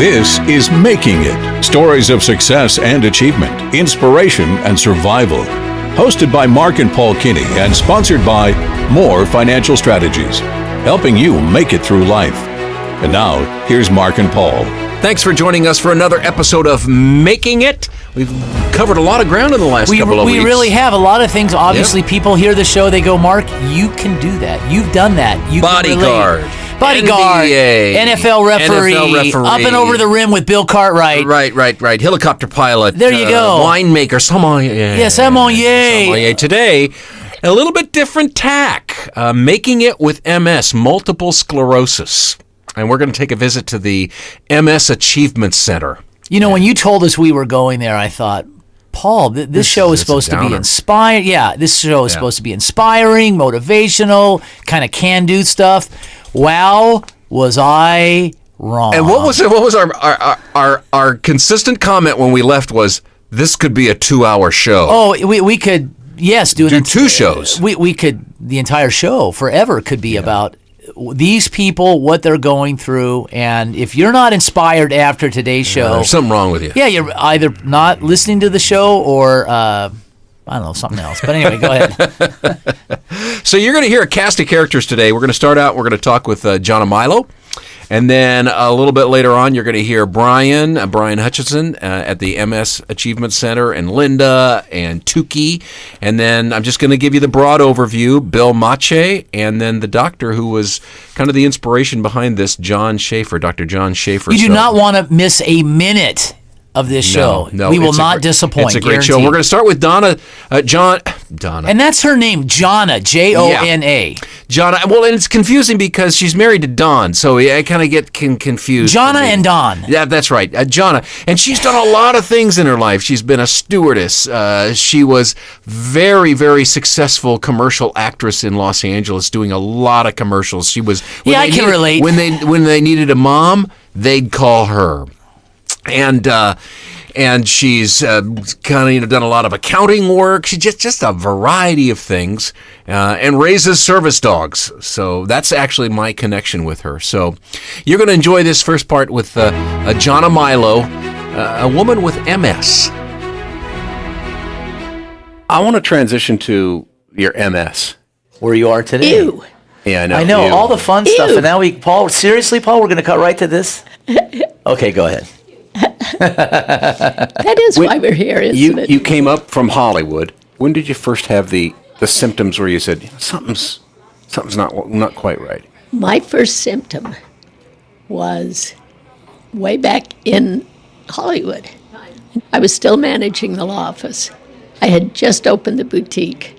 This is Making It. Stories of success and achievement, inspiration and survival. Hosted by Mark and Paul Kinney and sponsored by More Financial Strategies, helping you make it through life. And now, here's Mark and Paul. Thanks for joining us for another episode of Making It. We've covered a lot of ground in the last couple of weeks. We really have a lot of things. Obviously, people hear the show, they go, Mark, you can do that. You've done that. You Bodyguard. Bodyguard. NBA, NFL referee. Up and over the rim with Bill Cartwright. Right. Helicopter pilot. There you go. Winemaker. Sommelier. Yes, sommelier. Today, a little bit different tack. Making It with MS, multiple sclerosis. And we're going to take a visit to the MS Achievement Center. You know, when you told us we were going there, I thought, Paul, this show is supposed to be inspired. Yeah, this show is supposed to be inspiring, motivational, kind of can-do stuff. Wow, was I wrong. And what was our consistent comment when we left was, this could be a 2-hour show. Oh, we could, yes, do 2 shows. We could, the entire show forever could be about these people, what they're going through, and if you're not inspired after today's show, there's something wrong with you. Yeah, you're either not listening to the show or I don't know, something else. But anyway, go ahead. So you're going to hear a cast of characters today. We're going to start out. We're going to talk with John Milo. And then a little bit later on, you're going to hear Brian Hutchinson at the MS Achievement Center, and Linda and Tukey. And then I'm just going to give you the broad overview, Bill Mache, and then the doctor who was kind of the inspiration behind this, John Schaefer, Dr. John Schaefer. You do not want to miss a minute of this show. No, we will not disappoint. It's a great show. We're going to start with Donna. And that's her name, Jonna, Jona. Jonna. Well, and it's confusing because she's married to Don, so I kind of get confused. Jonna and Don. Yeah, that's right. Jonna. And she's done a lot of things in her life. She's been a stewardess. She was very, very successful commercial actress in Los Angeles, doing a lot of commercials. She was. I can relate. When they needed a mom, they'd call her. And she's kind of done a lot of accounting work. She's just a variety of things, and raises service dogs. So that's actually my connection with her. So you're going to enjoy this first part with Jonna Milo, a woman with MS. I want to transition to your MS. Where you are today. Ew. Yeah, I know. I know, Ew. all the fun stuff. And now Paul, seriously, Paul, we're going to cut right to this? Okay, go ahead. That is why we're here, isn't it? You came up from Hollywood. When did you first have the symptoms where you said something's not quite right? My first symptom was way back in Hollywood. I was still managing the law office. I had just opened the boutique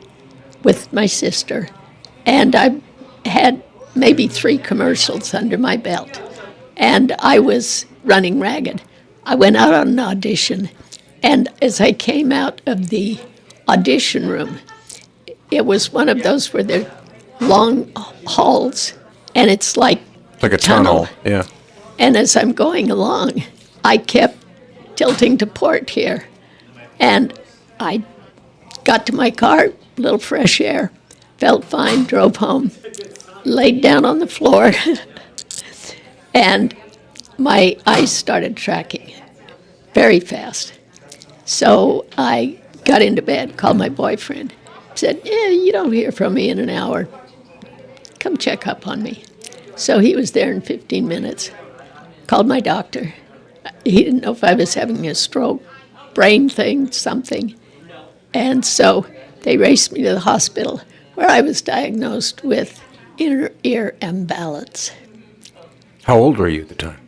with my sister, and I had maybe 3 commercials under my belt, and I was running ragged. I went out on an audition, and as I came out of the audition room, it was one of those where they're long halls, and it's like a tunnel. Yeah. And as I'm going along, I kept tilting to port here, and I got to my car, a little fresh air, felt fine, drove home, laid down on the floor, and my eyes started tracking very fast. So I got into bed, called my boyfriend, said, you don't hear from me in an hour. Come check up on me. So he was there in 15 minutes. Called my doctor. He didn't know if I was having a stroke, brain thing, something. And so they raced me to the hospital, where I was diagnosed with inner ear imbalance. How old were you at the time?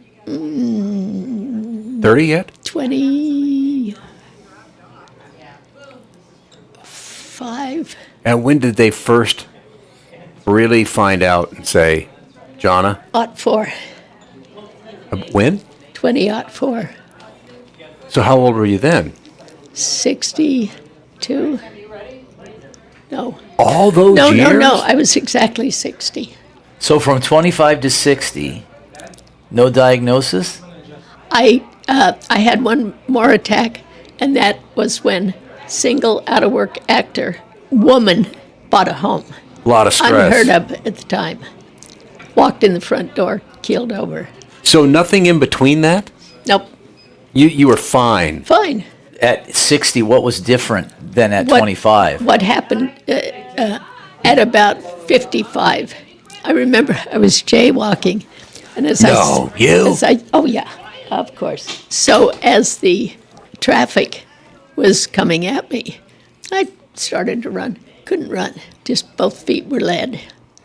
30 yet? 25. And when did they first really find out and say, Jonna? 04. When? 2004. So how old were you then? 62. No. All those years? No. I was exactly 60. So from 25 to 60, no diagnosis? I had one more attack, and that was when single out-of-work actor woman bought a home. A lot of stress. Unheard of at the time. Walked in the front door, keeled over. So nothing in between that? Nope. You were fine. Fine. At 60, what was different than at What- 25? What happened at about 55? I remember I was jaywalking, and as oh yeah, of course. So as the traffic was coming at me, I started to run. Couldn't run. Just both feet were lead,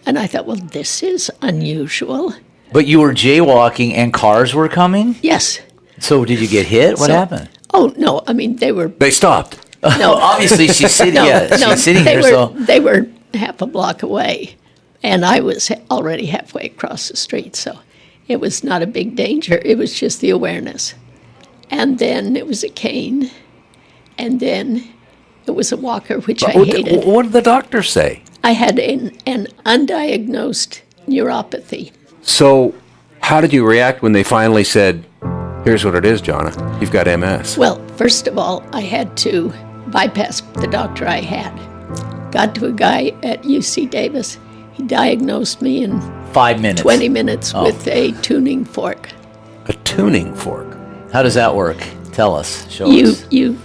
and I thought, well, this is unusual. But you were jaywalking and cars were coming? Yes. So did you get hit? What So- happened? Oh no, I mean they were. They stopped. No, Obviously, she's sitting, she's sitting they here, were, so... they were half a block away, and I was already halfway across the street, so it was not a big danger. It was just the awareness. And then it was a cane, and then it was a walker, which I hated. What did the doctor say? I had an undiagnosed neuropathy. So, how did you react when they finally said, "Here's what it is, Jonna. You've got MS"? Well, first of all, I had to bypass the doctor I had. Got to a guy at UC Davis. He diagnosed me in 5 minutes. 20 minutes with a tuning fork. A tuning fork. How does that work? Tell us. Show You us. you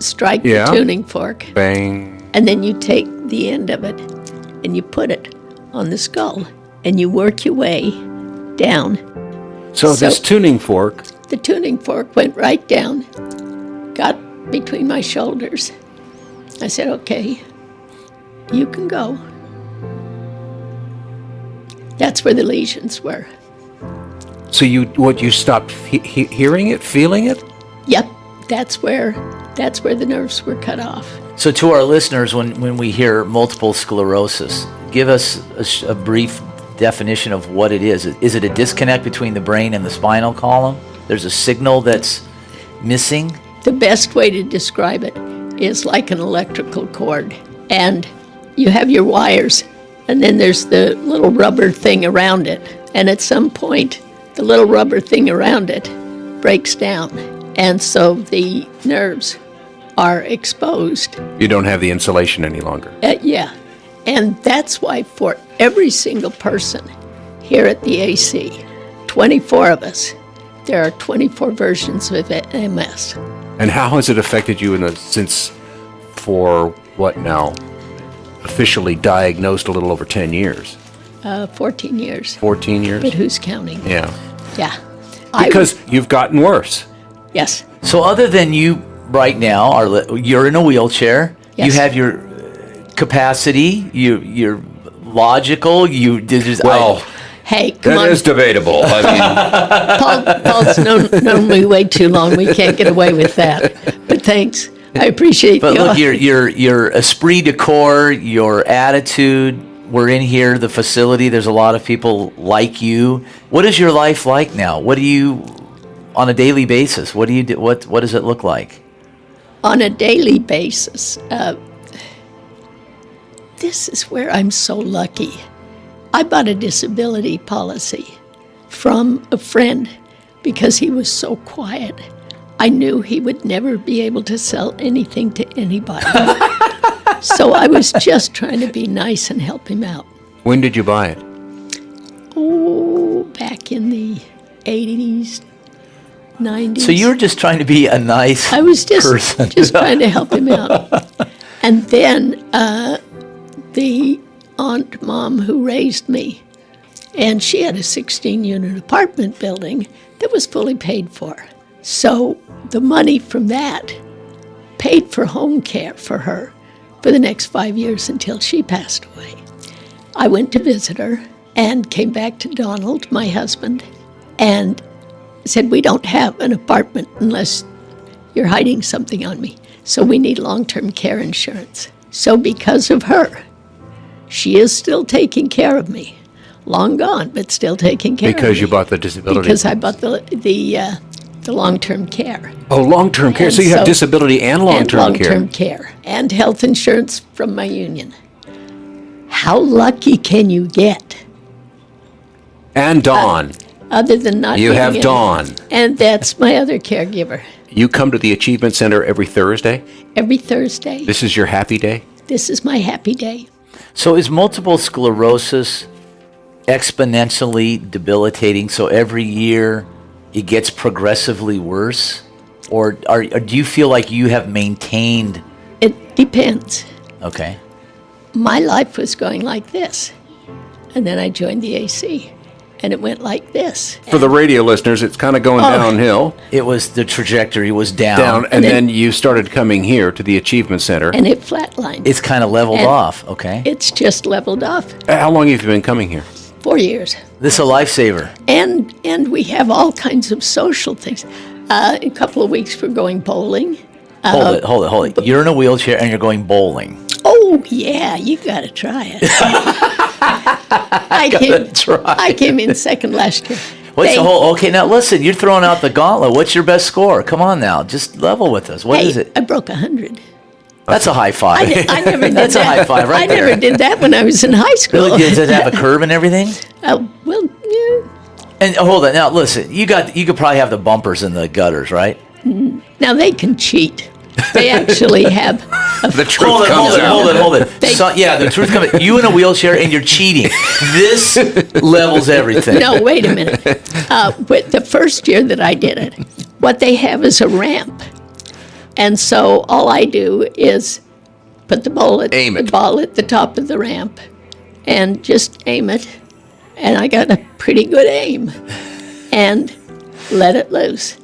strike Yeah. the tuning fork, Bang. and then you take the end of it and you put it on the skull, and you work your way down. So this tuning fork, The tuning fork went right down, got between my shoulders. I said, okay, you can go. That's where the lesions were. so you stopped hearing it, feeling it? Yep, that's where the nerves were cut off. So to our listeners, when we hear multiple sclerosis, give us a brief definition of what it is. Is it a disconnect between the brain and the spinal column? There's a signal that's missing? The best way to describe it is like an electrical cord. And you have your wires, and then there's the little rubber thing around it. And at some point, the little rubber thing around it breaks down. And so the nerves are exposed. You don't have the insulation any longer. Yeah. And that's why for every single person here at the AC, 24 of us, there are 24 versions of MS. And how has it affected you since, for what now, officially diagnosed a little over 10 years? 14 years. 14 years? But who's counting? Yeah. Yeah. Because you've gotten worse. Yes. So other than you right now, you're in a wheelchair. Yes. You have your capacity. You're logical. Hey, come on. debatable. I mean, Paul's known me way too long. We can't get away with that. But thanks. I appreciate But the look, your esprit de corps, your attitude. We're in here, the facility. There's a lot of people like you. What is your life like now? What do you, on a daily basis? What do you do? What does it look like? on a daily basis. This is where I'm so lucky. I bought a disability policy from a friend because he was so quiet. I knew he would never be able to sell anything to anybody. So I was just trying to be nice and help him out. When did you buy it? Oh, back in the 80s, 90s. So you were just trying to be a nice I was person. just trying to help him out. And then the aunt mom who raised me, and she had a 16-unit apartment building that was fully paid for. So the money from that paid for home care for her for the next 5 years until she passed away. I went to visit her and came back to Donald, my husband, and said, we don't have an apartment unless you're hiding something on me. So we need long-term care insurance. So because of her, she is still taking care of me. Long gone, but still taking care of me. Because you bought the disability. Because I bought the long-term care. Oh, long-term care. And So you have so- disability and long-term care. Long-term care. And health insurance from my union. How lucky can you get? And Dawn. Other than not You getting have any- Dawn. And that's my other caregiver. You come to the Achievement Center every Thursday? Every Thursday. This is your happy day? This is my happy day. So is multiple sclerosis exponentially debilitating? So every year it gets progressively worse? Or do you feel like you have maintained? It depends. Okay. My life was going like this. And then I joined the AC. And it went like this. For the radio listeners, it's kind of going downhill. It was, the trajectory was down. Down, and then you started coming here to the Achievement Center. And it flatlined. It's kind of leveled And off, okay? It's just leveled off. How long have you been coming here? 4 years. This is a lifesaver. And we have all kinds of social things. In a couple of weeks, we're going bowling. Hold it. You're in a wheelchair and you're going bowling. Oh, yeah, you got to try it. I came in second last year. What's the whole? Okay, now listen. You're throwing out the gauntlet. What's your best score? Come on now, just level with us. What is it? I broke 100. That's a high five. I never did That's that. a high five, right I there. never did that when I was in high school. Really? Does it have a curve and everything? Well, yeah. And hold on. Now listen. You could probably have the bumpers in the gutters, right? Now they can cheat. They actually have. The truth comes out. Hold it. The truth comes out. You in a wheelchair and you're cheating. This levels everything. No, wait a minute. But the first year that I did it, what they have is a ramp. And so all I do is put the ball at the top of the ramp and just aim it. And I got a pretty good aim and let it loose.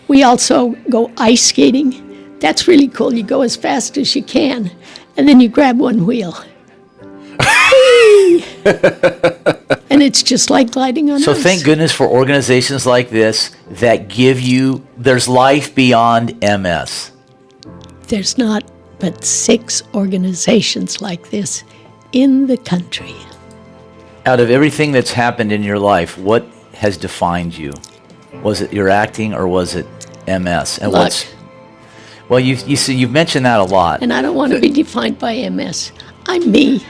We also go ice skating. That's really cool. You go as fast as you can, and then you grab one wheel. And it's just like gliding on ice. So thank goodness for organizations like this that give you, there's life beyond MS. There's not but 6 organizations like this in the country. Out of everything that's happened in your life, what has defined you? Was it your acting or was it MS? And Luck. Well, you've mentioned that a lot. And I don't want to be defined by MS. I'm me.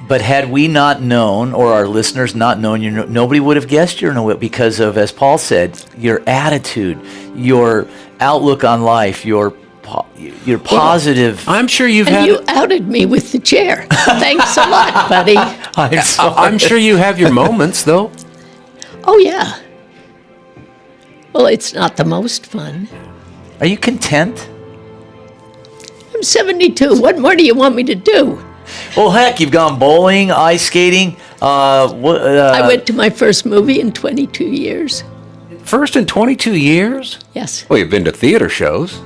But had we not known, or our listeners not known, nobody would have guessed you're in a wheel because of, as Paul said, your attitude, your outlook on life, your positive. I'm sure you've And you outed me with the chair. Thanks a lot, buddy. I'm sure you have your moments, though. Oh, yeah. Well, it's not the most fun. Are you content? I'm 72. What more do you want me to do? Well, heck, you've gone bowling, ice skating. I went to my first movie in 22 years. First in 22 years? Yes. Well, you've been to theater shows.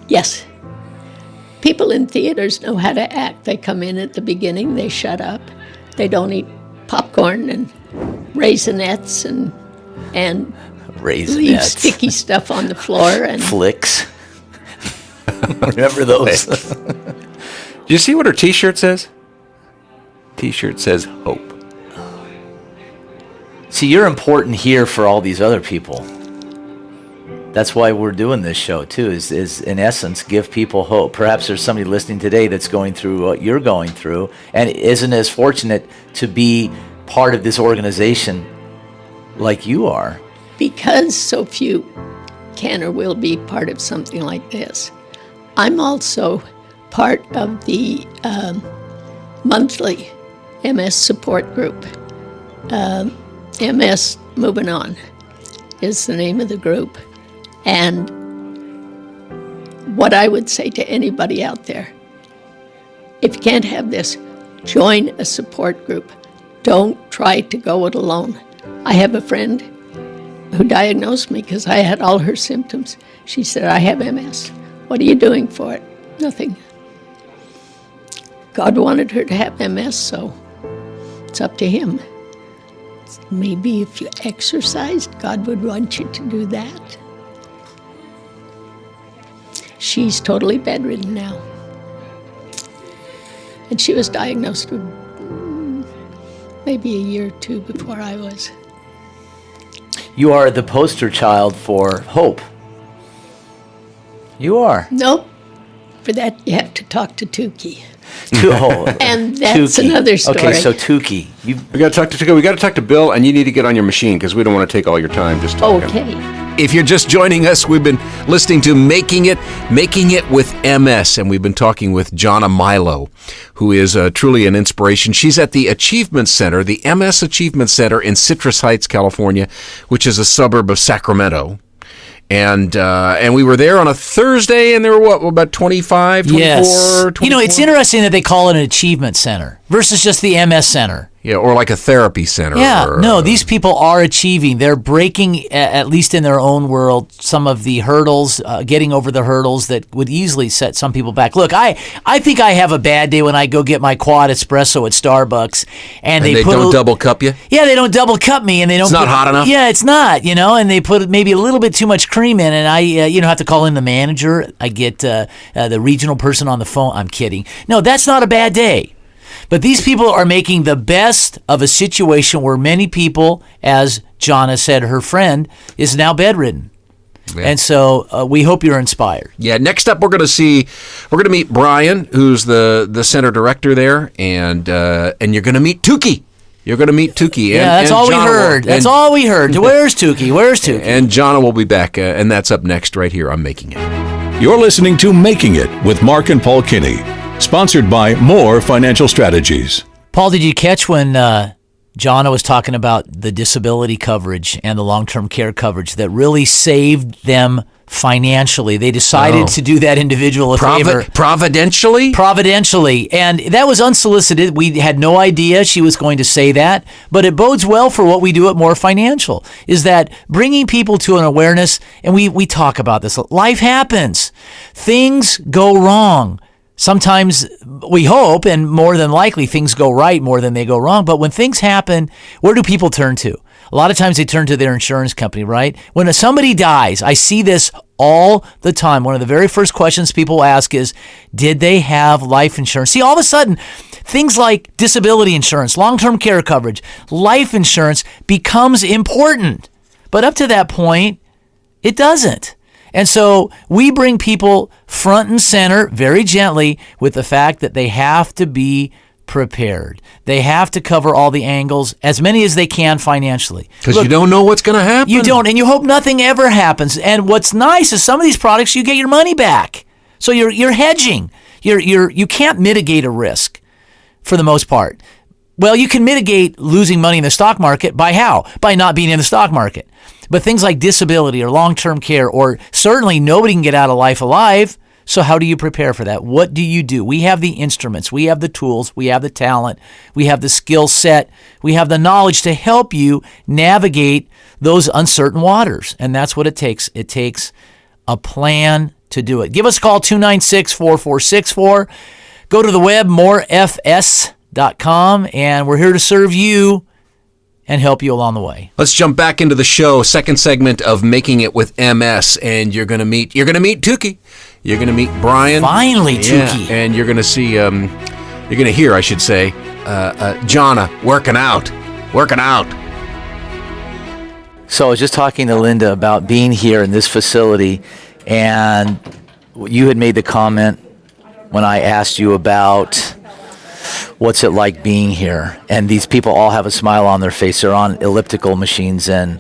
Yes. People in theaters know how to act. They come in at the beginning, they shut up. They don't eat popcorn and raisinets and leave sticky stuff on the floor. And Flicks. Remember those? Do you see what her T-shirt says? T-shirt says hope. See, you're important here for all these other people. That's why we're doing this show, too, is in essence, give people hope. Perhaps there's somebody listening today that's going through what you're going through and isn't as fortunate to be part of this organization like you are. Because so few can or will be part of something like this, I'm also part of the monthly MS support group. MS Moving On is the name of the group. And what I would say to anybody out there, if you can't have this, join a support group. Don't try to go it alone. I have a friend who diagnosed me because I had all her symptoms. She said, I have MS. What are you doing for it? Nothing. God wanted her to have MS, so it's up to him. Maybe if you exercised, God would want you to do that. She's totally bedridden now. And she was diagnosed with maybe a year or two before I was. You are the poster child for hope. You are. Nope. For that, you have to talk to Tukey. And that's Tukey. Another story. Okay, so Tukey. We got to talk to Bill, and you need to get on your machine because we don't want to take all your time just talking. Okay. If you're just joining us, we've been listening to Making It with MS, and we've been talking with Jonna Milo, who is truly an inspiration. She's at the Achievement Center, the MS Achievement Center in Citrus Heights, California, which is a suburb of Sacramento. And we were there on a Thursday, and there were, about 25, 24, yes. 24? It's interesting that they call it an achievement center versus just the MS Center. Yeah, or like a therapy center. Yeah, no, these people are achieving. They're breaking, at least in their own world, some of the hurdles, getting over the hurdles that would easily set some people back. Look, I think I have a bad day when I go get my quad espresso at Starbucks, and they don't double cup you? Yeah, they don't double cup me, and they don't. It's not hot enough? Yeah, it's not, and they put maybe a little bit too much cream in, and I, have to call in the manager. I get the regional person on the phone. I'm kidding. No, that's not a bad day. But these people are making the best of a situation where many people, as Jonna said, her friend, is now bedridden. Yeah. And so we hope you're inspired. Yeah, next up we're going to meet Brian, who's the center director there, and you're going to meet Tukey. You're going to meet Tukey. Yeah, that's all we heard. That's all we heard. Where's Tukey? And Jonna will be back, and that's up next right here on Making It. You're listening to Making It with Mark and Paul Kinney. Sponsored by More Financial Strategies. Paul, did you catch when Jonna was talking about the disability coverage and the long-term care coverage that really saved them financially? They decided to do that individual a favor. Providentially? Providentially. And that was unsolicited. We had no idea she was going to say that. But it bodes well for what we do at More Financial, is that bringing people to an awareness, and we talk about this. Life happens. Things go wrong. Sometimes we hope, and more than likely, things go right more than they go wrong. But when things happen, where do people turn to? A lot of times they turn to their insurance company, right? When somebody dies, I see this all the time. One of the very first questions people ask is, did they have life insurance? See, all of a sudden, things like disability insurance, long-term care coverage, life insurance becomes important. But up to that point, it doesn't. And so we bring people front and center very gently with the fact that they have to be prepared. They have to cover all the angles, as many as they can financially. Because you don't know what's going to happen. You don't, and you hope nothing ever happens. And what's nice is some of these products, you get your money back. So you're hedging. You can't mitigate a risk for the most part. Well, you can mitigate losing money in the stock market by how? By not being in the stock market. But things like disability or long-term care, or certainly nobody can get out of life alive. So how do you prepare for that? What do you do? We have the instruments. We have the tools. We have the talent. We have the skill set. We have the knowledge to help you navigate those uncertain waters. And that's what it takes. It takes a plan to do it. Give us a call, 296-4464. Go to the web, morefs.com, and we're here to serve you and help you along the way. Let's jump back into the show, second segment of Making It with MS, and you're going to meet Tukey. You're going to meet Brian. Finally, Tukey. And you're going to see, you're going to hear, I should say, Jonna working out. So I was just talking to Linda about being here in this facility, and you had made the comment when I asked you about what's it like being here. And these people all have a smile on their face. They're on elliptical machines and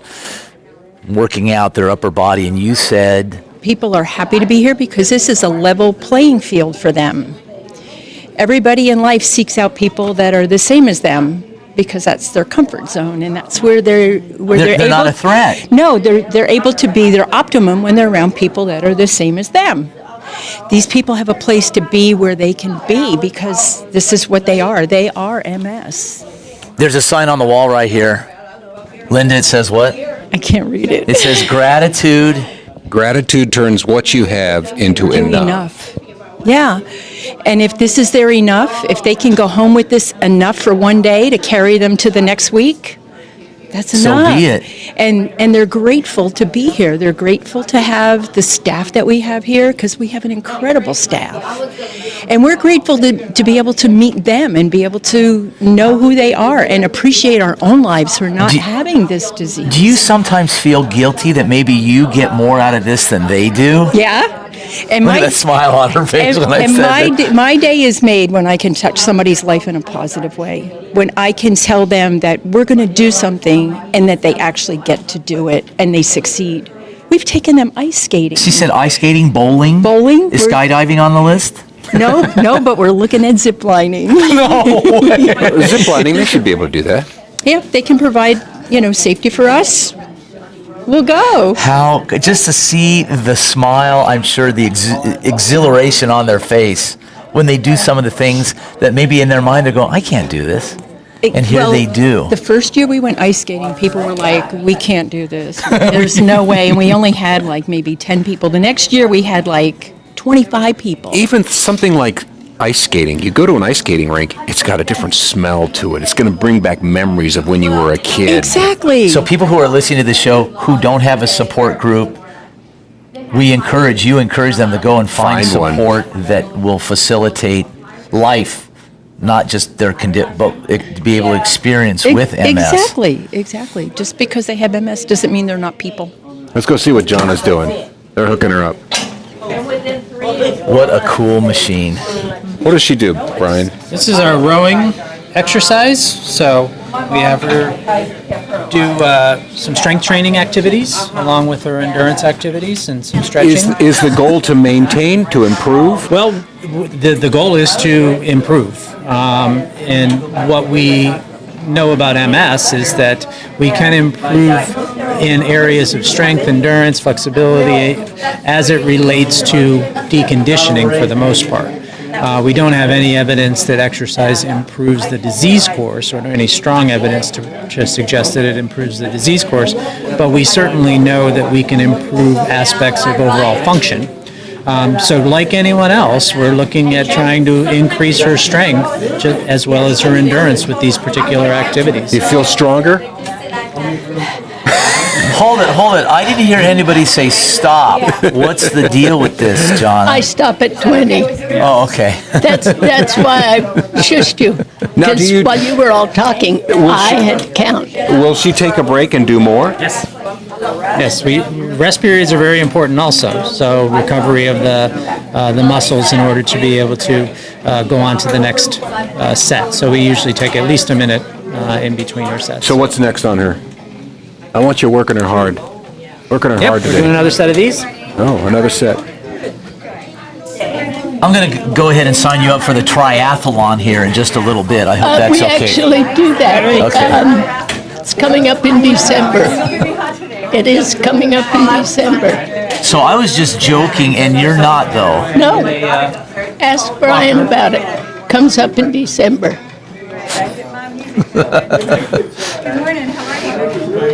working out their upper body. And you said, people are happy to be here because this is a level playing field for them. Everybody in life seeks out people that are the same as them because that's their comfort zone, and that's where they're able, not a threat. No, they're able to be their optimum when they're around people that are the same as them. These people have a place to be where they can be because this is what they are. They are MS. There's a sign on the wall right here. Linda, it says what? I can't read it. It says gratitude. Gratitude turns what you have into enough. Yeah. And if this is their enough, if they can go home with this enough for one day to carry them to the next week, that's enough. So be it. And they're grateful to be here. They're grateful to have the staff that we have here because we have an incredible staff. And we're grateful to be able to meet them and be able to know who they are and appreciate our own lives for not having this disease. Do you sometimes feel guilty that maybe you get more out of this than they do? Yeah. And Look at that smile on her face when I said that. My day is made when I can touch somebody's life in a positive way. When I can tell them that we're going to do something and that they actually get to do it and they succeed. We've taken them ice skating. She said ice skating, bowling. Bowling? Is skydiving on the list? No, but we're looking at zip lining. Zip lining, they should be able to do that. Yeah, they can provide, safety for us. We'll go. How, just to see the smile, I'm sure the exhilaration on their face when they do some of the things that maybe in their mind they're going, I can't do this. And here they do. The first year we went ice skating, people were like, we can't do this. There's no way. And we only had like maybe 10 people. The next year we had like 25 people. Even something like ice skating, you go to an ice skating rink, it's got a different smell to it. It's going to bring back memories of when you were a kid. Exactly. So people who are listening to the show who don't have a support group, we encourage them to go and find support that will facilitate life. Not just their condition, but to be able to experience with MS. Exactly. Just because they have MS doesn't mean they're not people. Let's go see what Jana's doing. They're hooking her up. What a cool machine. What does she do, Brian? This is our rowing exercise. So we have her do some strength training activities along with her endurance activities and some stretching. Is the goal to maintain, to improve? Well, the goal is to improve. And what we know about MS is that we can improve in areas of strength, endurance, flexibility as it relates to deconditioning for the most part. We don't have any evidence that exercise improves the disease course or any strong evidence to suggest that it improves the disease course, but we certainly know that we can improve aspects of overall function. So like anyone else, we're looking at trying to increase her strength as well as her endurance with these particular activities. You feel stronger? Hold it. I didn't hear anybody say stop. What's the deal with this, John? I stop at 20. Oh, okay. That's why I shushed you. Now, Because while you were all talking, I had to count. Will she take a break and do more? Yes, rest periods are very important also. So recovery of the muscles in order to be able to go on to the next set. So we usually take at least a minute in between our sets. So what's next on her? I want you working her hard. Working her hard We're today. doing another set of these. Oh, another set. I'm going to go ahead and sign you up for the triathlon here in just a little bit. I hope that's We okay. actually do that. Okay. It's coming up in December. It is coming up in December. So I was just joking, and you're not, though. No, ask Brian about it. Comes up in December.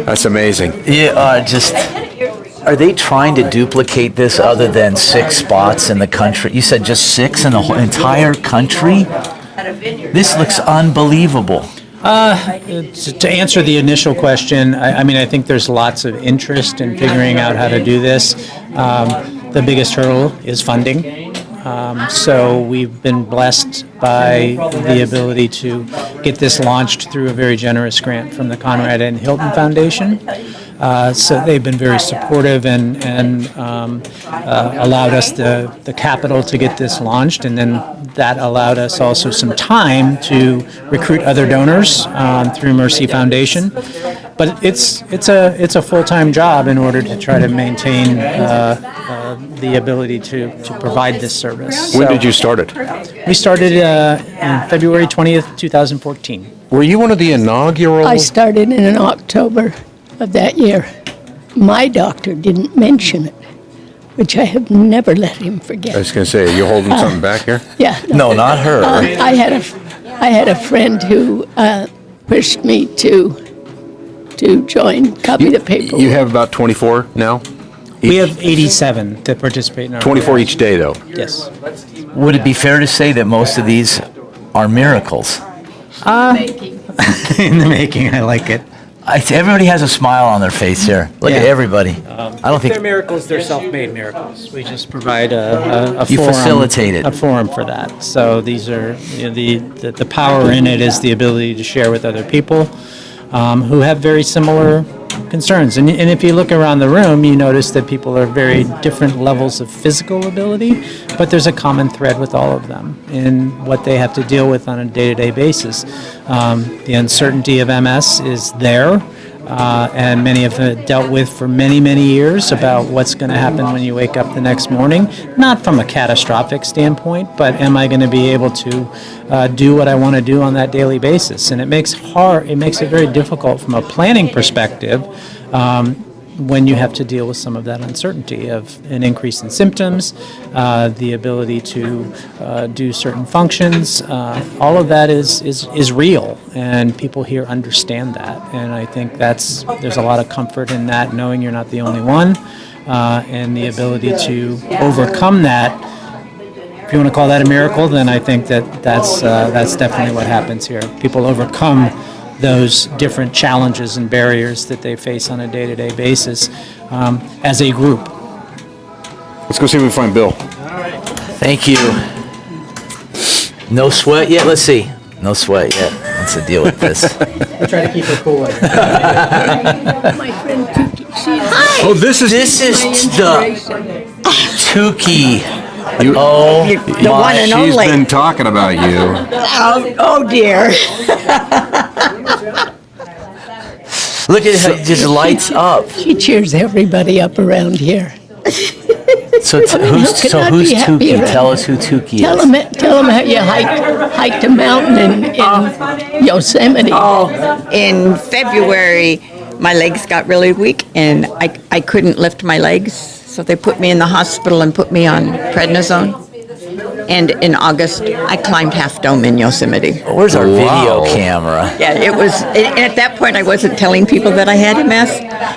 That's amazing. Yeah, are they trying to duplicate this other than 6 spots in the country? You said just 6 in the whole entire country? This looks unbelievable. To answer the initial question, I think there's lots of interest in figuring out how to do this. The biggest hurdle is funding. So we've been blessed by the ability to get this launched through a very generous grant from the Conrad and Hilton Foundation. So they've been very supportive and allowed us the capital to get this launched, and then that allowed us also some time to recruit other donors through Mercy Foundation. But it's a full-time job in order to try to maintain the ability to provide this service. When did you start it? We started in February 20th, 2014. Were you one of the inaugural? I started in October of that year. My doctor didn't mention it, which I have never let him forget. I was going to say, are you holding something back here? Yeah. No, not her. I had a friend who pushed me to join, copy the paper. You have about 24 now? We have 87 that participate in our 24 each day, though. Yes. Would it be fair to say that most of these are miracles? In the making, I like it. Everybody has a smile on their face here. Look at everybody. I don't think they're miracles. They're self-made miracles. We just provide a you forum, facilitate it. a forum for that. So these are the power in it is the ability to share with other people who have very similar concerns. And if you look around the room, you notice that people are very different levels of physical ability, but there's a common thread with all of them in what they have to deal with on a day-to-day basis. The uncertainty of MS is there. and many have dealt with for many, many years about what's going to happen when you wake up the next morning. Not from a catastrophic standpoint, but am I going to be able to do what I want to do on that daily basis? And it makes it very difficult from a planning perspective when you have to deal with some of that uncertainty of an increase in symptoms, the ability to do certain functions. All of that is real, and people here understand that. And I think there's a lot of comfort in that, knowing you're not the only one, and the ability to overcome that. If you want to call that a miracle, then I think that's definitely what happens here. People overcome those different challenges and barriers that they face on a day-to-day basis as a group. Let's go see if we can find Bill. Thank you. No sweat yet? Let's see. No sweat yet. What's the deal with this? I try to keep her cool. My friend Tuki, hi. Oh, this is the Tukey. you. Oh, The one and She's only. been talking about you. Oh dear. look at how it just lights up. She cheers everybody up around here. So Who could not who's be happier? Tukey? Tell us who Tukey is. Tell them how you hiked a mountain in Yosemite. In February, my legs got really weak and I couldn't lift my legs. So they put me in the hospital and put me on prednisone. And in August, I climbed Half Dome in Yosemite. Where's our video camera? Yeah, it was, and at that point, I wasn't telling people that I had MS.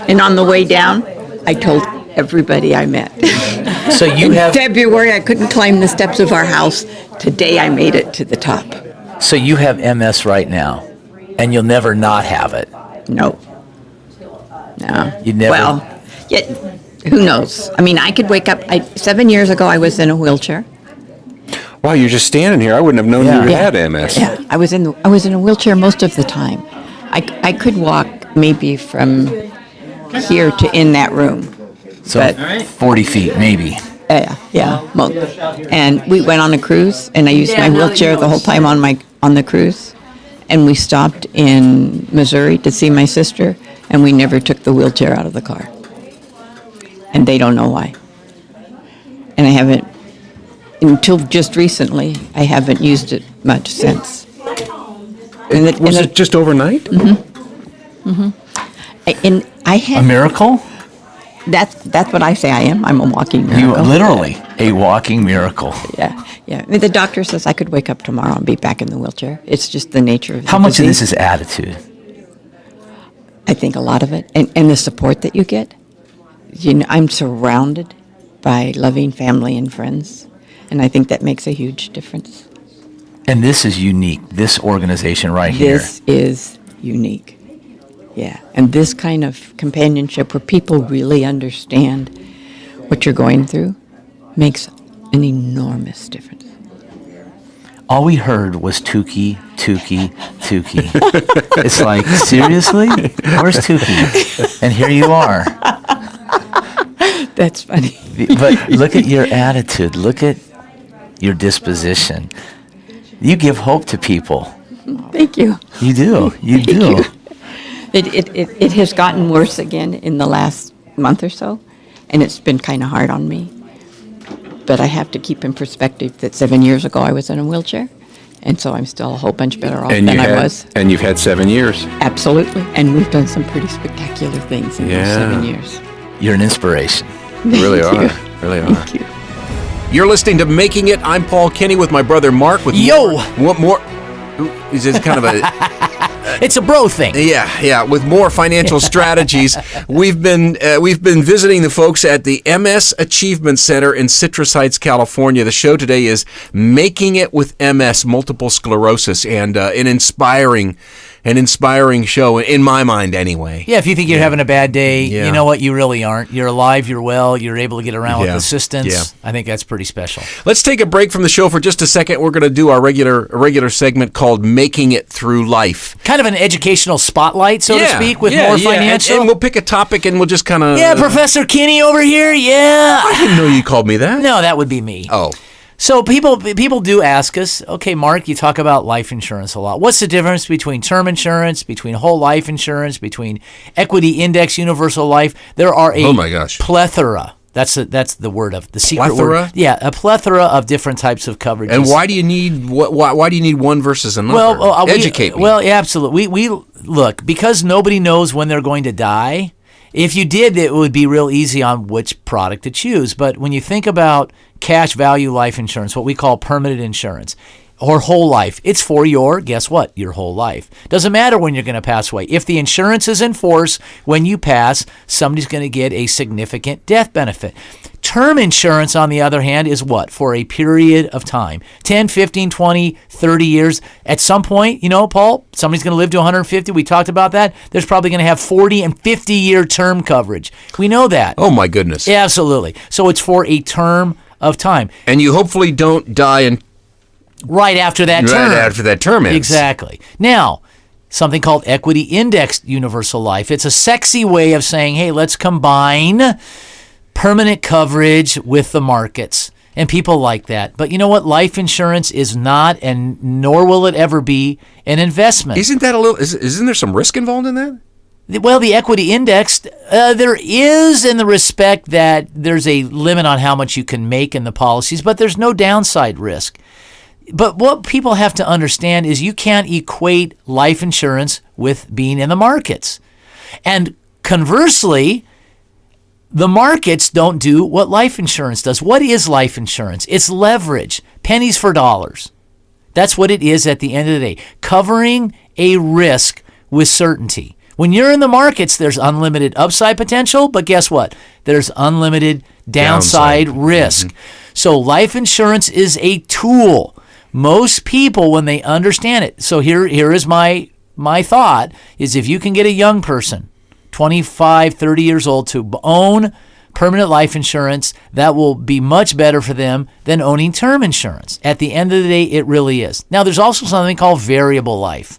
And on the way down, I told everybody I met. So you In have February, I couldn't climb the steps of our house. Today, I made it to the top. so you have MS right now, and you'll never not have it. No. No. You never- Well, yet, who knows? I mean, I could wake up. 7 years ago, I was in a wheelchair. Wow, you're just standing here. I wouldn't have known you Yeah. had MS. Yeah, I was in a wheelchair most of the time. I could walk maybe from here to in that room. So But- 40 feet, maybe. Yeah. And we went on a cruise, and I used my wheelchair the whole time on the cruise. And we stopped in Missouri to see my sister, and we never took the wheelchair out of the car. And they don't know why. And I haven't, until just recently, I haven't used it much since. Was it just overnight? And I A had, miracle? that's what I say I am. I'm a walking You miracle. literally a walking miracle. Yeah. I mean, the doctor says I could wake up tomorrow and be back in the wheelchair. It's just the nature of the How much of disease. this is attitude? I think a lot of it, and the support that you get. I'm surrounded by loving family and friends, and I think that makes a huge difference. And this is unique. This organization right here. This is unique. Yeah, and this kind of companionship where people really understand what you're going through makes an enormous difference. All we heard was Tukey, Tukey, Tukey. It's like, seriously? Where's Tukey? And here you are. That's funny. But look at your attitude. Look at your disposition. You give hope to people. Thank you. You do. You Thank do. you. It has gotten worse again in the last month or so, and it's been kind of hard on me. But I have to keep in perspective that 7 years ago I was in a wheelchair, and so I'm still a whole bunch better off than I was. And you've had 7 years. Absolutely. And we've done some pretty spectacular things in those 7 years. You're an inspiration. You really Thank are. you. Really are. Thank you. You're listening to Making It. I'm Paul Kinney with my brother Mark. With Yo! What more? Is this kind of a... It's a bro thing. Yeah. With more financial strategies, we've been visiting the folks at the MS Achievement Center in Citrus Heights, California. The show today is Making It with MS, Multiple Sclerosis, and an inspiring show in my mind, anyway. Yeah, if you think you're having a bad day, Yeah. you know what? You really aren't. You're alive, you're well, you're able to get around with Yeah. assistance. Yeah. I think that's pretty special. Let's take a break from the show for just a second. We're going to do our regular segment called Making It Through Life. Kind of an educational spotlight, so to speak, with more financial. And we'll pick a topic and we'll just kind of... Yeah, Professor Kinney over here. Yeah. I didn't know you called me that. No, that would be me. Oh. So people do ask us, okay, Mark, you talk about life insurance a lot. What's the difference between term insurance, between whole life insurance, between equity index universal life? There are a plethora. That's the word of the secret plethora? word. Yeah, a plethora of different types of coverages. And why do you need why do you need one versus another? Well, educate me. Well, yeah, absolutely. We look, because nobody knows when they're going to die. If you did, it would be real easy on which product to choose. But when you think about cash value life insurance, what we call permanent insurance, or whole life, it's for guess what? Your whole life. Doesn't matter when you're going to pass away. If the insurance is in force when you pass, somebody's going to get a significant death benefit. Term insurance, on the other hand, is what? For a period of time. 10, 15, 20, 30 years. At some point, Paul, somebody's going to live to 150. We talked about that. There's probably going to have 40 and 50-year term coverage. We know that. Oh, my goodness. Yeah, absolutely. So it's for a term of time. And you hopefully don't die right after that term. Right after that term ends. Exactly. Now, something called equity indexed universal life. It's a sexy way of saying, hey, let's combine permanent coverage with the markets. And people like that. But you know what? Life insurance is not, and nor will it ever be, an investment. Isn't there some risk involved in that? Well, the equity indexed, there is, in the respect that there's a limit on how much you can make in the policies, but there's no downside risk. But what people have to understand is you can't equate life insurance with being in the markets. And conversely, the markets don't do what life insurance does. What is life insurance? It's leverage, pennies for dollars. That's what it is at the end of the day, covering a risk with certainty. When you're in the markets, there's unlimited upside potential, but guess what? There's unlimited downside risk. Mm-hmm. So life insurance is a tool. Most people, when they understand it, so here is my thought, is if you can get a young person, 25, 30 years old, to own permanent life insurance, that will be much better for them than owning term insurance. At the end of the day, it really is. Now, there's also something called variable life.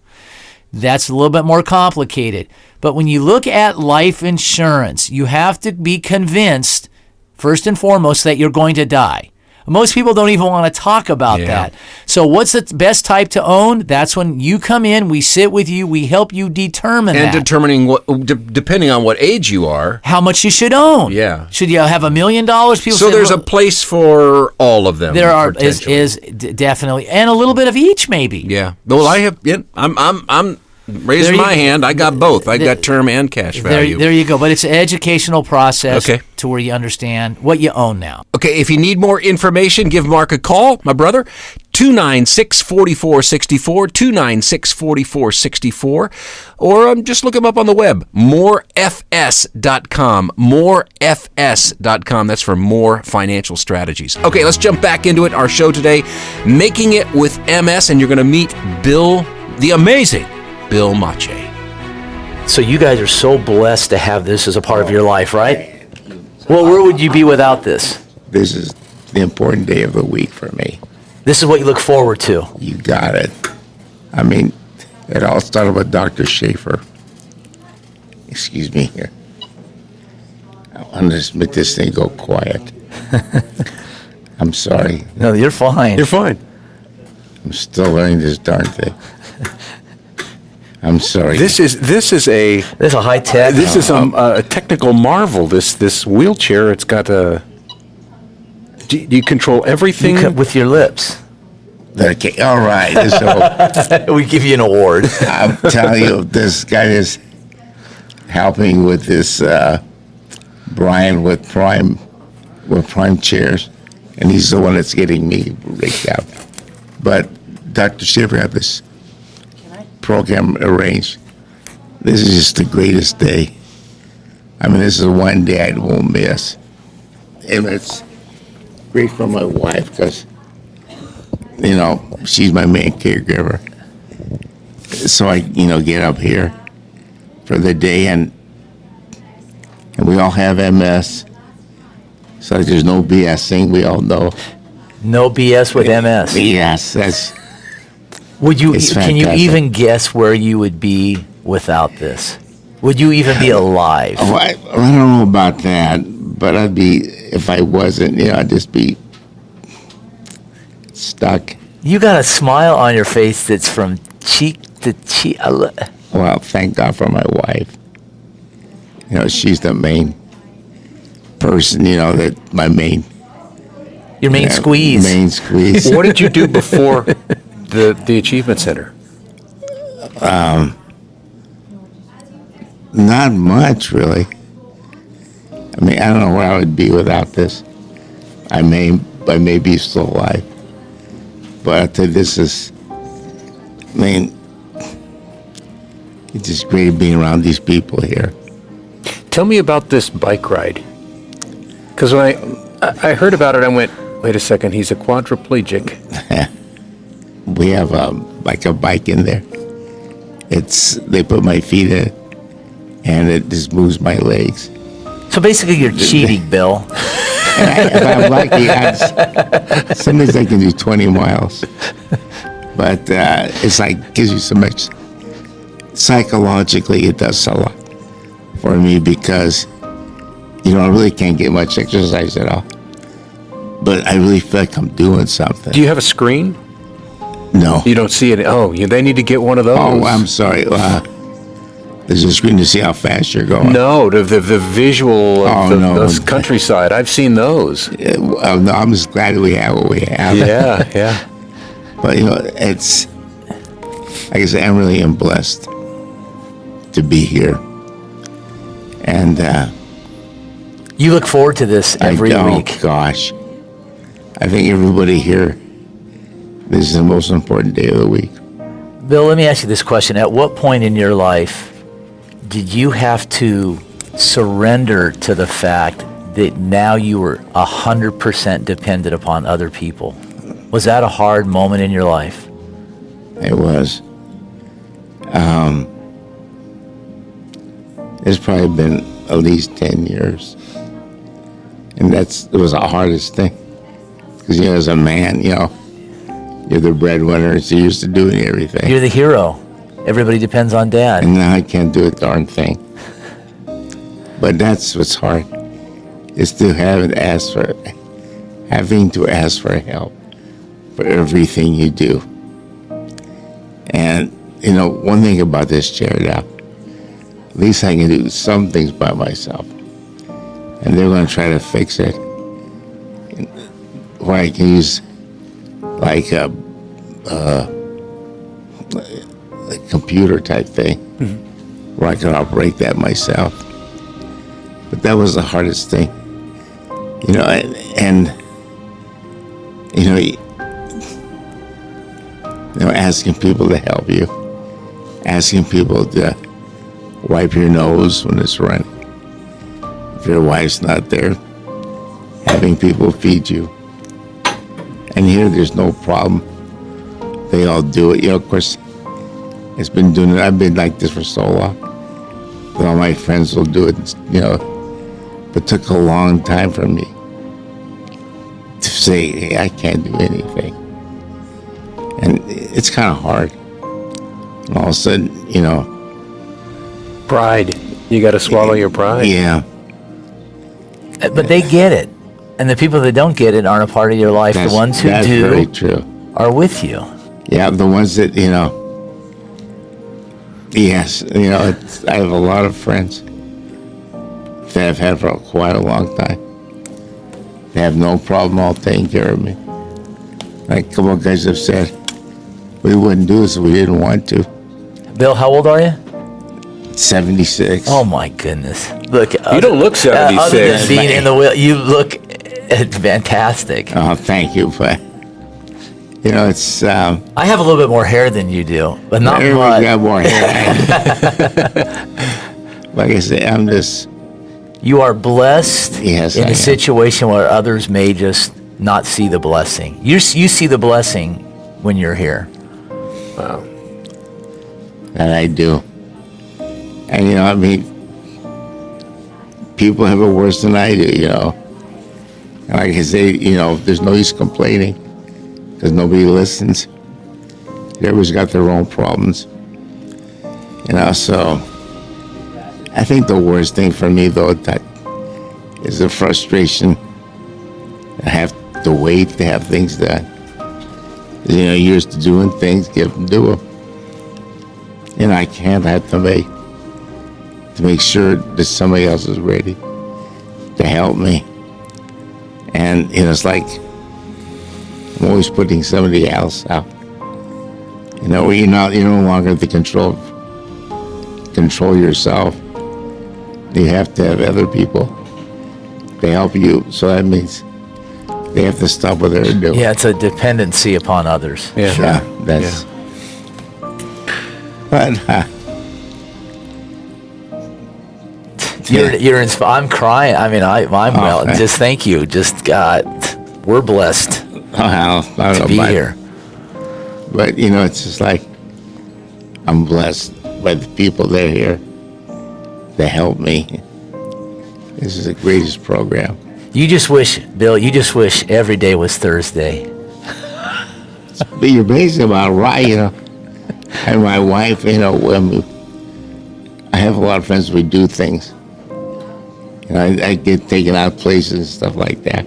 That's a little bit more complicated. But when you look at life insurance, you have to be convinced, first and foremost, that you're going to die. Most people don't even want to talk about that. So what's the best type to own? That's when you come in, we sit with you, we help you determine and determining depending on what age you are, how much you should own. Yeah. Should you have $1 million? People so there's a place for all of them. There is definitely, and a little bit of each maybe. Yeah. Well, I have. Yeah, I'm raising my hand. I got both. I got term and cash value. There you go. But it's an educational process to where you understand what you own now. Okay, if you need more information, give Mark a call, my brother. 296-4464, 296-4464, or just look him up on the web, morefs.com, morefs.com. That's for More Financial Strategies. Okay, let's jump back into it. Our show today, Making It with MS, and you're going to meet the amazing Bill Mache. So you guys are so blessed to have this as a part of your life, right? Well, where would you be without this? This is the important day of the week for me. This is what you look forward to. You got it. I mean, it all started with Dr. Schaefer. Excuse me here. I want to just make this thing go quiet. I'm sorry. No, you're fine. You're fine. I'm still learning this darn thing. I'm sorry. This is a high tech. This is a technical marvel. This wheelchair. It's got a. Do you control everything with your lips? Okay, all right. So we give you an award. I'm telling you, this guy is helping with this Brian with Prime chairs, and he's the one that's getting me rigged out. But Dr. Schaefer had this program arranged. This is just the greatest day. I mean, this is one day I won't miss. And it's great for my wife because, she's my main caregiver. So I, get up here for the day and we all have MS. So there's no BSing, we all know. No BS with MS. Yes, that's. Can you even guess where you would be without this? Would you even be alive? Oh, I don't know about that, but I'd be, if I wasn't, I'd just be, stuck. You got a smile on your face that's from cheek to cheek. Well, thank God for my wife. You know, she's the main person, you know, that my main squeeze. Main squeeze. What did you do before the Achievement Center? Not much, really. I mean, I don't know where I would be without this. I may be still alive. But I tell you, this is, I mean, it's just great being around these people here. Tell me about this bike ride. Because when I heard about it, I went, wait a second, he's a quadriplegic. We have a bike in there. They put my feet in it, and it just moves my legs. So basically, you're cheating, Bill. If I'm lucky, sometimes I can do 20 miles. But it's like, gives you so much, psychologically, it does a lot for me because, you know, I really can't get much exercise at all. But I really feel like I'm doing something. Do you have a screen? No. You don't see it? Oh, they need to get one of those. Oh, I'm sorry. There's a screen to see how fast you're going. No, the visual of the countryside. I've seen those. No, I'm just glad we have what we have. Yeah, yeah. But, you know, it's, like I said, I'm really blessed to be here. And you look forward to this every week. Oh, gosh. I think everybody here, this is the most important day of the week. Bill, let me ask you this question. At what point in your life did you have to surrender to the fact that now you were 100% dependent upon other people? Was that a hard moment in your life? It was. It's probably been at least 10 years. And it was the hardest thing. Because, you know, as a man, you know, you're the breadwinner, so you're used to doing everything. You're the hero. Everybody depends on Dad. And now I can't do a darn thing. But that's what's hard, is to having to ask for help for everything you do. And, you know, one thing about this chair now, at least I can do some things by myself. And they're going to try to fix it. Where I can use, like, a computer type thing, where I can operate that myself. But that was the hardest thing, you know. And you know, asking people to help you, asking people to wipe your nose when it's running. If your wife's not there, having people feed you. And here, there's no problem. They all do it. You know, of course, I've been like this for so long. But all my friends will do it, you know. But it took a long time for me to say, hey, I can't do anything. And it's kind of hard. And all of a sudden, you know. Pride. You got to swallow your pride. Yeah. But they get it. And the people that don't get it aren't a part of your life. The ones who that's do very true. are with you. Yeah, the ones that, you know. Yes, you know, I have a lot of friends that I've had for quite a long time. They have no problem all taking care of me. Like a couple of guys have said, we wouldn't do this if we didn't want to. Bill, how old are you? 76. Oh my goodness! Look, you don't look 76. Other than being in the wheel, you look fantastic. Oh, thank you, but you know, it's. I have a little bit more hair than you do, but not much. Everyone got more hair. Like I said, I'm just. You are blessed Yes, in I a am. situation where others may just not see the blessing. You see the blessing when you're here. Wow. That I do. And, you know, I mean, people have it worse than I do, you know. And like I say, you know, there's no use complaining because nobody listens. Everybody's got their own problems. You know, so I think the worst thing for me, though, that is the frustration. I have to wait to have things done. You're used to doing things, get them, do them. And I can't. I have to make sure that somebody else is ready to help me. And it's like I'm always putting somebody else out. You're no longer the control yourself. You have to have other people to help you. So that means they have to stop what they're doing. Yeah, it's a dependency upon others. Yeah, that's. Yeah. But You're I'm crying. I mean, I'm well. man. Just thank you. Just God, we're blessed I don't to know be about- here. But it's just like I'm blessed by the people that are here to help me. This is the greatest program. You just wish, Bill. You just wish every day was Thursday. But you're basically about right, And my wife, I have a lot of friends. We do things. I get taken out places and stuff like that.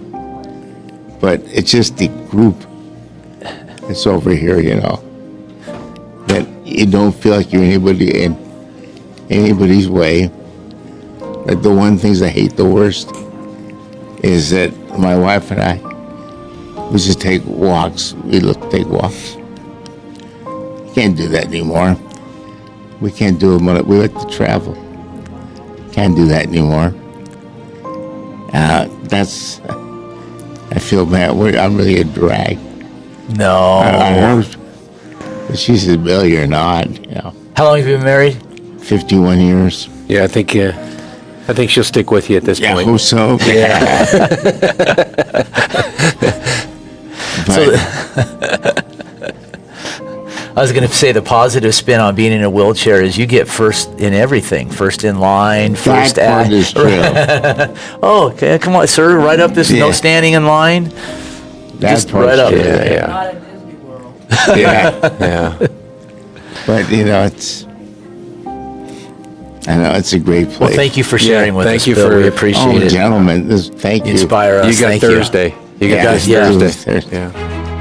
But it's just the group that's over here, that you don't feel like you're in anybody's way. Like the one things I hate the worst is that my wife and I, we just take walks. We take walks. Can't do that anymore. We can't do them. We like to travel. Can't do that anymore. I feel bad. I'm really a drag. No. I heard. But she said, Bill, you're not. How long have you been married? 51 years. Yeah, I think she'll stick with you at this Yeah, I point. hope so. Yeah. But, I was going to say the positive spin on being in a wheelchair is you get first in everything. First in line, first that part is true. Oh, okay, come on, sir. Right up this. No Yeah. standing in line. That Just part's right up true, there. yeah. Yeah. Yeah. But I know it's a great place. Well, thank you for sharing with thank us, you Bill. for- We appreciate it. Gentlemen, thank you. You inspire us. You got Thank Thursday. You got Yeah, Thursday. Thursday. Yeah.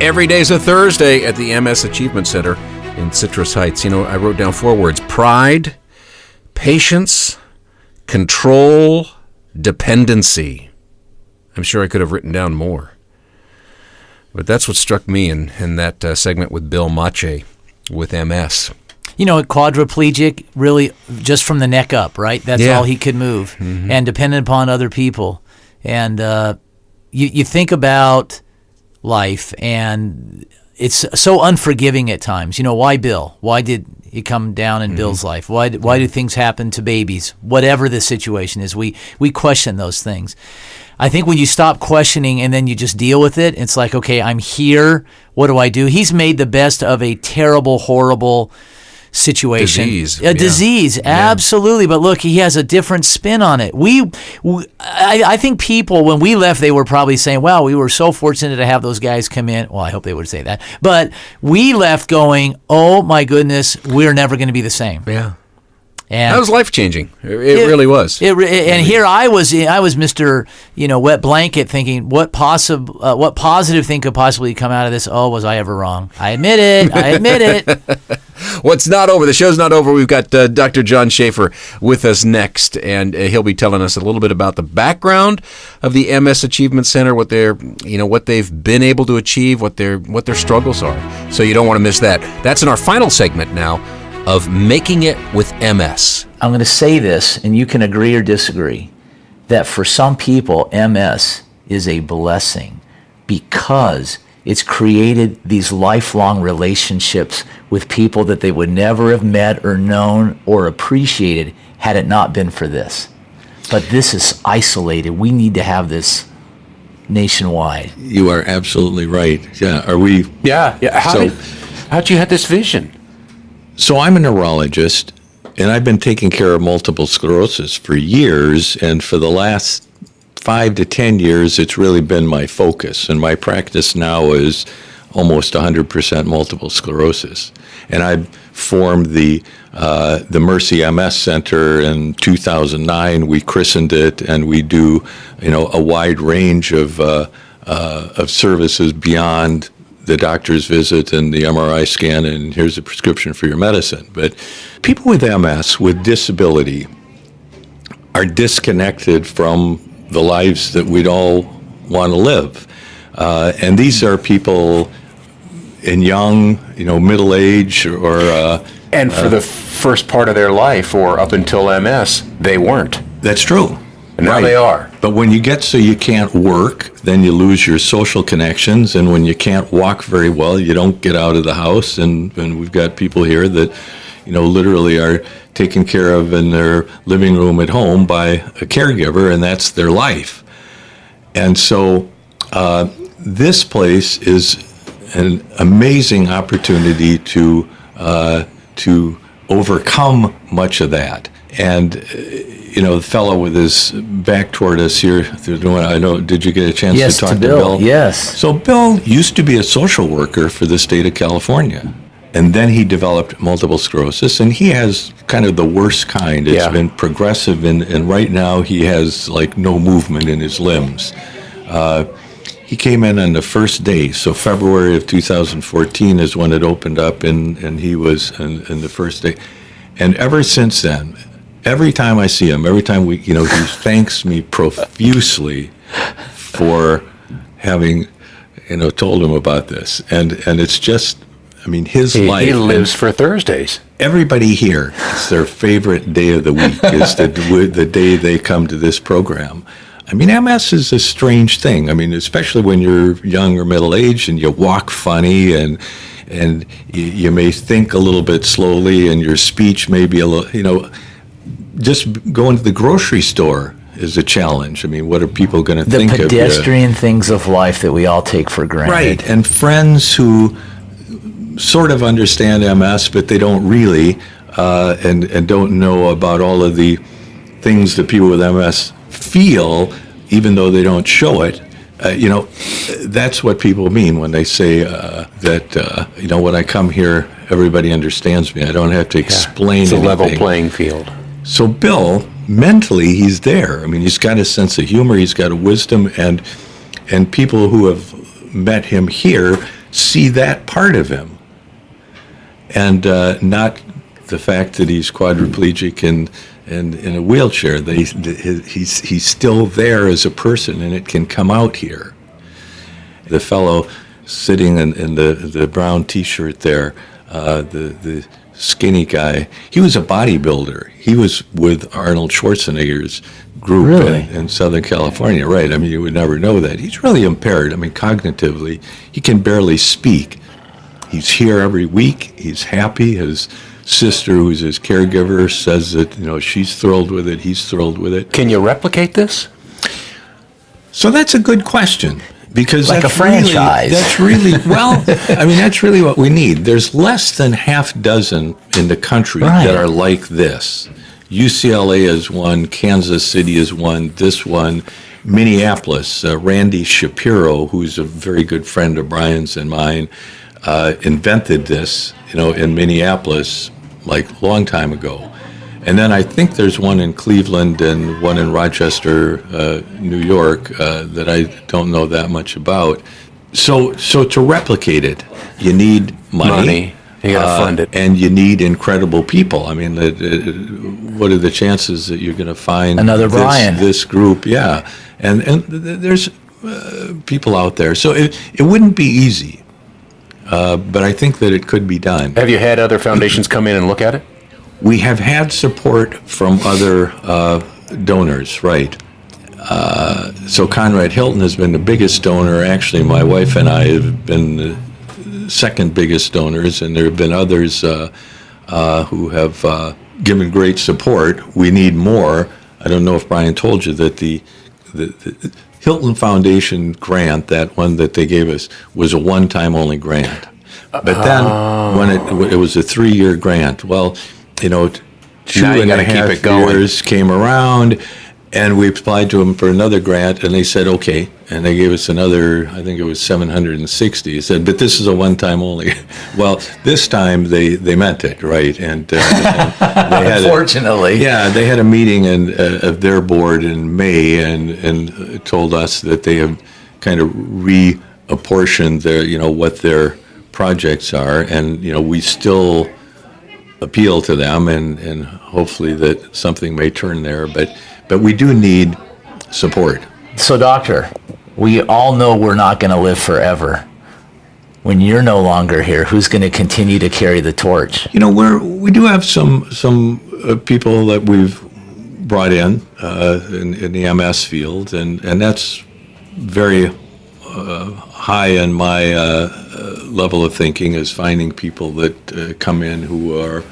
Every day's a Thursday at the MS Achievement Center in Citrus Heights. I wrote down 4 words: pride, patience, control, dependency. I'm sure I could have written down more. But that's what struck me in that segment with Bill Mache with MS. Quadriplegic, really just from the neck up, right? That's Yeah. all he could move, and dependent upon other people. And you think about life, and it's so unforgiving at times. Why Bill? Why did it come down in Bill's life? Why do things happen to babies? Whatever the situation is, we question those things. I think when you stop questioning and then you just deal with it, it's like, okay, I'm here. What do I do? He's made the best of a terrible, horrible situation. Disease, absolutely. But look, he has a different spin on it. I think people, when we left, they were probably saying, wow, we were so fortunate to have those guys come in. Well, I hope they would say that. But we left going, oh my goodness, we're never going to be the same. Yeah. And That was life-changing. It really was. And here I was Mr. Wet Blanket, thinking what positive thing could possibly come out of this? Oh, was I ever wrong? I admit it. What's not over? The show's not over. We've got Dr. John Schaefer with us next, and he'll be telling us a little bit about the background of the MS Achievement Center, what they've been able to achieve, what their struggles are. So you don't want to miss that. That's in our final segment now of Making It with MS. I'm going to say this, and you can agree or disagree, that for some people, MS is a blessing because it's created these lifelong relationships with people that they would never have met or known or appreciated had it not been for this. But this is isolated. We need to have this nationwide. You are absolutely right. Yeah. Are we? Yeah. How'd you have this vision? So I'm a neurologist, and I've been taking care of multiple sclerosis for years, and for the last 5 to 10 years, it's really been my focus, and my practice now is almost 100% multiple sclerosis. And I formed the Mercy MS Center in 2009. We christened it, and we do, a wide range of services beyond the doctor's visit and the MRI scan, and here's a prescription for your medicine. But people with MS, with disability, are disconnected from the lives that we'd all want to live. And these are people in young, middle age, or... And for the first part of their life, or up until MS, they weren't. That's true. And now they are. But when you get so you can't work, then you lose your social connections. And when you can't walk very well, you don't get out of the house. And we've got people here that, literally are taken care of in their living room at home by a caregiver, and that's their life. And so this place is an amazing opportunity to overcome much of that. And the fellow with his back toward us here, did you get a chance to talk to Bill? Yes. So Bill used to be a social worker for the state of California. And then he developed multiple sclerosis, and he has kind of the worst kind. It's been progressive, and right now he has like no movement in his limbs. He came in on the first day, so February of 2014 is when it opened up, and he was in the first day. And ever since then, every time I see him, every time he thanks me profusely for having, told him about this. And it's just, his life. He lives for Thursdays. Everybody here, it's their favorite day of the week, is the day they come to this program. MS is a strange thing. Especially when you're young or middle-aged and you walk funny and you may think a little bit slowly and your speech may be a little, just going to the grocery store is a challenge. What are people going to think of you? The pedestrian things of life that we all take for granted. Right, and friends who sort of understand MS, but they don't really, and don't know about all of the things that people with MS feel, even though they don't show it. That's what people mean when they say that, when I come here, everybody understands me. I don't have to explain it's anything. It's a level playing field. So Bill, mentally, he's there. He's got a sense of humor, he's got a wisdom, and people who have met him here see that part of him. And not the fact that he's quadriplegic and in a wheelchair. He's still there as a person, and it can come out here. The fellow sitting in the brown T-shirt there, the skinny guy, he was a bodybuilder. He was with Arnold Schwarzenegger's group in Southern California, right? You would never know that. He's really impaired. cognitively, he can barely speak. He's here every week. He's happy. His sister, who's his caregiver, says that she's thrilled with it. He's thrilled with it. Can you replicate this? So that's a good question, because like a franchise. That's really that's really what we need. There's less than half dozen in the country that are like this. UCLA is one. Kansas City is one. This one. Minneapolis. Randy Shapiro, who's a very good friend of Brian's and mine, invented this, in Minneapolis, like a long time ago. And then I think there's one in Cleveland and one in Rochester, New York, that I don't know that much about. So to replicate it, you need money. You got to fund it. And you need incredible people. What are the chances that you're going to find another Brian? This group, yeah. And there's people out there. So it wouldn't be easy. But I think that it could be done. Have you had other foundations come in and look at it? We have had support from other donors, right. So Conrad Hilton has been the biggest donor. Actually, my wife and I have been the second biggest donors, and there have been others who have given great support. We need more. I don't know if Brian told you that the Hilton Foundation grant, that one that they gave us, was a one-time only grant. But then when it was a 3-year grant, well, 2.5 years came around, and we applied to them for another grant, and they said, okay. And they gave us another, I think it was 760. He said, but this is a one-time only. Well, this time they meant it, right? And they had unfortunately. They had a meeting of their board in May and told us that they have kind of apportion their, what their projects are, and we still appeal to them, and hopefully that something may turn there. But we do need support. So, Doctor, we all know we're not going to live forever. When you're no longer here, who's going to continue to carry the torch? We do have some people that we've brought in the MS field, and that's very high in my level of thinking, is finding people that come in who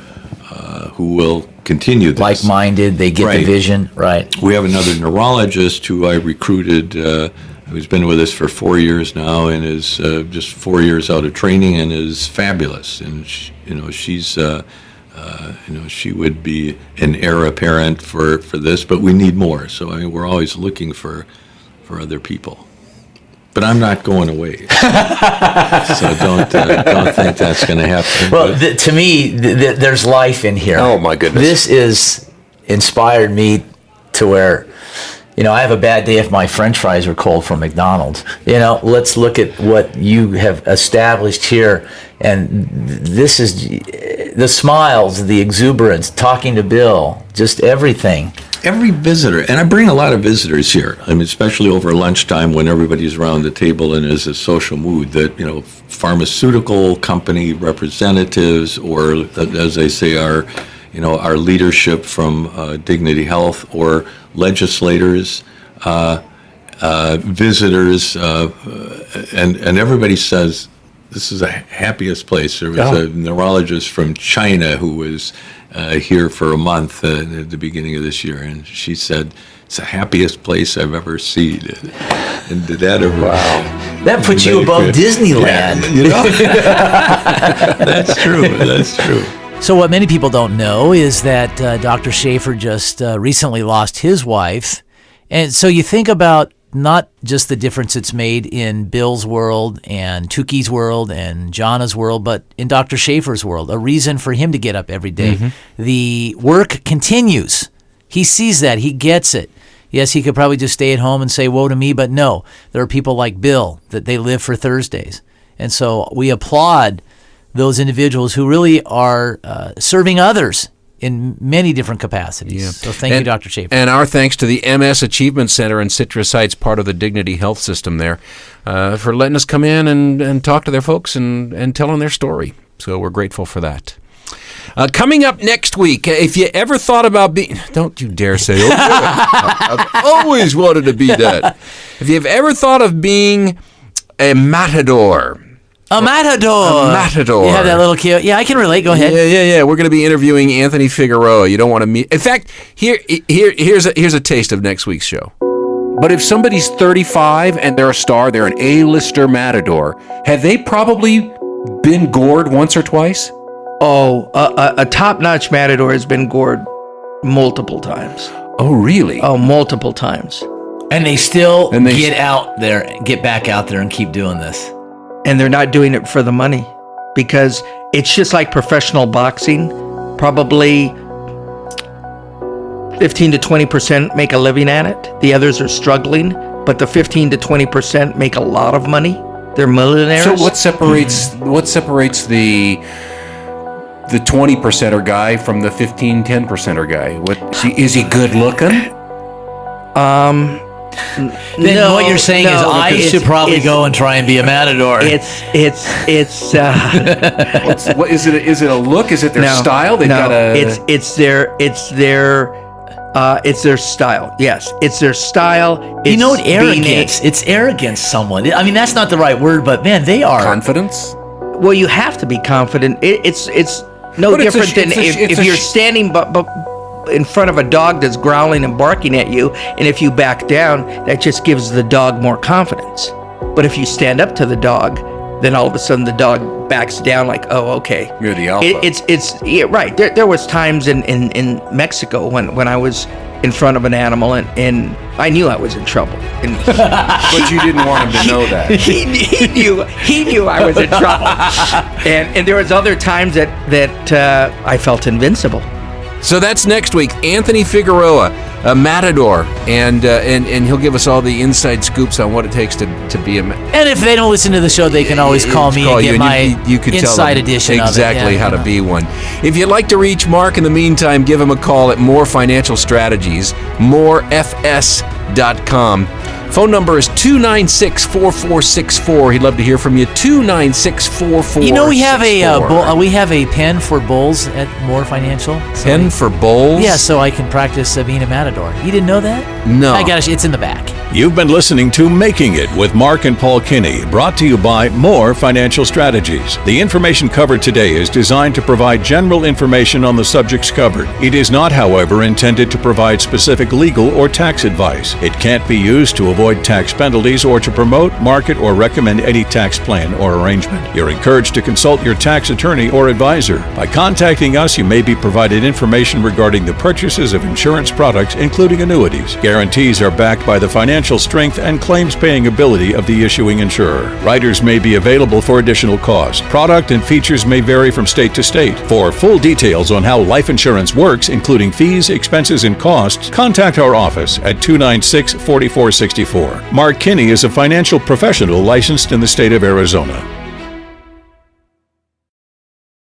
will continue this. Like-minded, they get the vision, right? We have another neurologist who I recruited, who's been with us for 4 years now, and is just 4 years out of training, and is fabulous. And she's she would be an heir apparent for this, but we need more. So we're always looking for other people. But I'm not going away, so don't think that's going to happen. Well, to me, there's life in here. Oh my goodness! This is inspired me to where, I have a bad day if my French fries are cold from McDonald's. Let's look at what you have established here, and this is the smiles, the exuberance, talking to Bill, just everything. Every visitor, and I bring a lot of visitors here, especially over lunchtime when everybody's around the table and there's a social mood, that, pharmaceutical company representatives, or as they say, our leadership from Dignity Health, or legislators, visitors, and everybody says this is the happiest place. There was a neurologist from China who was here for a month at the beginning of this year, and she said it's the happiest place I've ever seen. And that that puts you above Disneyland. That's true. So what many people don't know is that Dr. Schaefer just recently lost his wife, and so you think about not just the difference it's made in Bill's world and Tuki's world and Jana's world, but in Dr. Schaefer's world, a reason for him to get up every day. Mm-hmm. The work continues. He sees that. He gets it. Yes, he could probably just stay at home and say, woe to me, but no. There are people like Bill that they live for Thursdays. And so we applaud those individuals who really are serving others in many different capacities. Yeah. So thank you, Dr. Schaefer. And our thanks to the MS Achievement Center in Citrus Heights, part of the Dignity Health system there, for letting us come in and talk to their folks and telling their story. So we're grateful for that. Coming up next week, if you ever thought about being... Don't you dare say, oh, I've always wanted to be that. If you've ever thought of being a matador... A matador. You have that little cute. Yeah, I can relate. Go ahead. Yeah. We're going to be interviewing Anthony Figueroa. You don't want to meet. In fact, here's a taste of next week's show. But if somebody's 35 and they're a star, they're an A-lister matador, have they probably been gored once or twice? Oh, a top-notch matador has been gored multiple times. Oh, really? Oh, multiple times. And they still get back out there and keep doing this. And they're not doing it for the money, because it's just like professional boxing. Probably 15 to 20% make a living at it. The others are struggling, but the 15 to 20% make a lot of money. They're millionaires. So what separates the 20%er guy from the 10%er guy? Is he good looking? Then what you're saying is I should probably go and try and be a matador. It's what is it? Is it a look? Is it their style? It's their style. Yes, it's their style. It's arrogance. It's arrogance. Someone. I mean, that's not the right word, but man, they are confidence. Well, you have to be confident. It's no different than if you're standing in front of a dog that's growling and barking at you, and if you back down, that just gives the dog more confidence. But if you stand up to the dog, then all of a sudden the dog backs down like, oh, okay. You're the alpha. Right. There was times in Mexico when I was in front of an animal and I knew I was in trouble. But you didn't want him to know that. He knew I was in trouble. And there was other times that I felt invincible. So that's next week. Anthony Figueroa, a matador, and he'll give us all the inside scoops on what it takes to be a. And if they don't listen to the show, they can always call me and get my you could inside tell them edition exactly of it. how to be one. If you'd like to reach Mark in the meantime, give him a call at More Financial Strategies, morefs.com. Phone number is 296-4464. He'd love to hear from you. 296-4464. You know, we have a pen for bulls at More Financial. Pen for bulls? Yeah, so I can practice being a matador. You didn't know that? No. I got it. It's in the back. You've been listening to Making It with Mark and Paul Kinney, brought to you by More Financial Strategies. The information covered today is designed to provide general information on the subjects covered. It is not, however, intended to provide specific legal or tax advice. It can't be used to avoid tax penalties or to promote, market, or recommend any tax plan or arrangement. You're encouraged to consult your tax attorney or advisor. By contacting us, you may be provided information regarding the purchases of insurance products, including annuities. Guarantees are backed by the financial strength and claims-paying ability of the issuing insurer. Riders may be available for additional cost. Product and features may vary from state to state. For full details on how life insurance works, including fees, expenses, and costs, contact our office at 296-4464. Mark Kinney is a financial professional licensed in the state of Arizona.